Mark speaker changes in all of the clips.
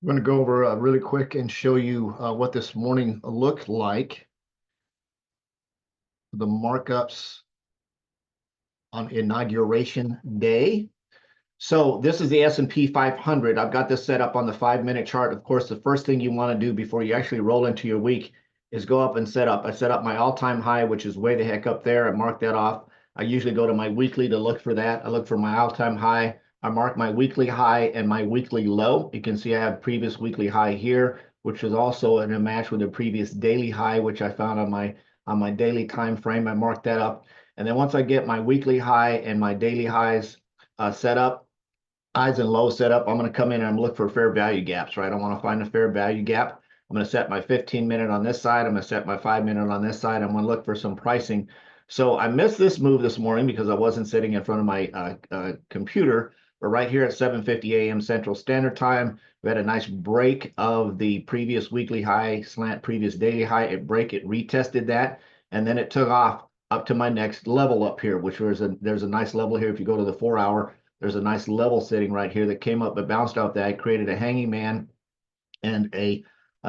Speaker 1: I'm going to go over really quick and show you what this morning looked like. The markups on Inauguration Day. So this is the S&P 500. I've got this set up on the 5-minute chart. Of course, the first thing you want to do before you actually roll into your week is go up and set up. I set up my all-time high, which is way the heck up there. I mark that off. I usually go to my weekly to look for that. I look for my all-time high. I mark my weekly high and my weekly low. You can see I have previous weekly high here, which is also in a match with the previous daily high, which I found on my daily time frame. I marked that up. And then once I get my weekly high and my daily highs set up, highs and lows set up, I'm going to come in and I'm look for fair value gaps, right? I want to find a fair value gap. I'm going to set my 15-minute on this side. I'm going to set my 5-minute on this side. I'm going to look for some pricing. So I missed this move this morning because I wasn't sitting in front of my computer. But right here at 7:50 a.m. Central Standard Time, we had a nice break of the previous weekly high slant, previous daily high. It retested that, and then it took off up to my next level up here, which was there's a nice level here. If you go to the 4-hour, there's a nice level sitting right here that came up, but bounced off that. It created a hanging man and a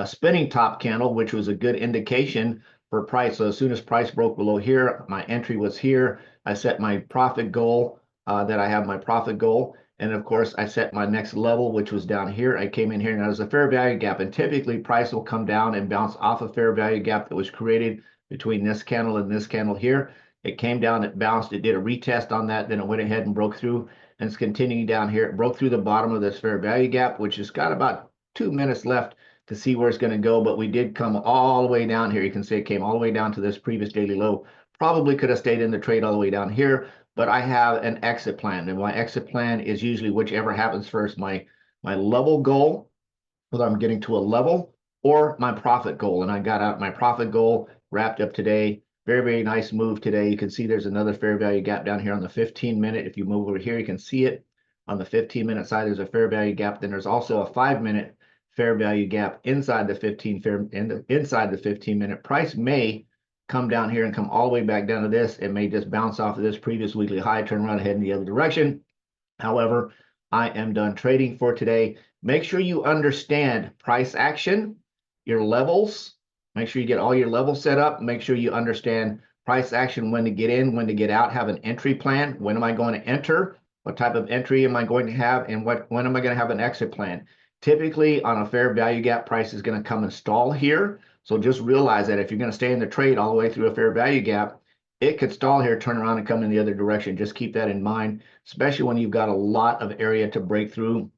Speaker 1: spinning top candle, which was a good indication for price. So as soon as price broke below here, my entry was here. I set my profit goal, that I have my profit goal. And of course, I set my next level, which was down here. I came in here and there's a fair value gap. And typically price will come down and bounce off a fair value gap that was created between this candle and this candle here. It came down, it bounced, it did a retest on that, then it went ahead and broke through, and it's continuing down here. It broke through the bottom of this fair value gap, which has got about 2 minutes left to see where it's going to go, but we did come all the way down here. You can see it came all the way down to this previous daily low. Probably could have stayed in the trade all the way down here, but I have an exit plan, and my exit plan is usually whichever happens first, my level goal, whether I'm getting to a level, or my profit goal. And I got out my profit goal, wrapped up today. Very, very nice move today. You can see there's another fair value gap down here on the 15-minute. If you move over here, you can see it on the 15-minute side. There's a fair value gap. Then there's also a 5-minute fair value gap inside the 15-minute. Price may come down here and come all the way back down to this. It may just bounce off of this previous weekly high, turn around, head in the other direction. However, I am done trading for today. Make sure you understand price action, your levels. Make sure you get all your levels set up. Make sure you understand price action, when to get in, when to get out. Have an entry plan. When am I going to enter? What type of entry am I going to have? And when am I going to have an exit plan? Typically, on a fair value gap, price is going to come and stall here. So just realize that if you're going to stay in the trade all the way through a fair value gap, it could stall here, turn around, and come in the other direction. Just keep that in mind, especially when you've got a lot of area to break through.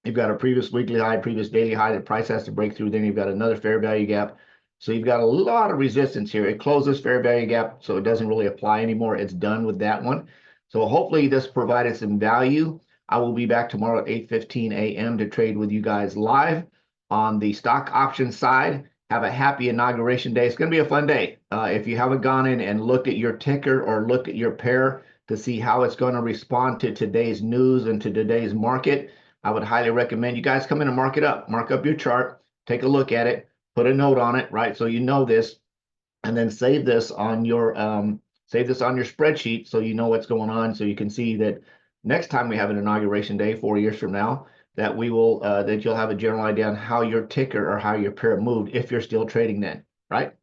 Speaker 1: You've got a previous weekly high, previous daily high that price has to break through. Then you've got another fair value gap. So you've got a lot of resistance here. It closes fair value gap, so it doesn't really apply anymore. It's done with that one. So hopefully this provided some value. I will be back tomorrow at 8:15 a.m. to trade with you guys live on the stock option side. Have a happy Inauguration Day. It's going to be a fun day. If you haven't gone in and looked at your ticker or looked at your pair to see how it's going to respond to today's news and to today's market, I would highly recommend you guys come in and mark up your chart, take a look at it, put a note on it, right? So you know this, and then save this on your spreadsheet so you know what's going on, so you can see that next time we have an Inauguration Day 4 years from now, that you'll have a general idea on how your ticker or how your pair moved if you're still trading then, right?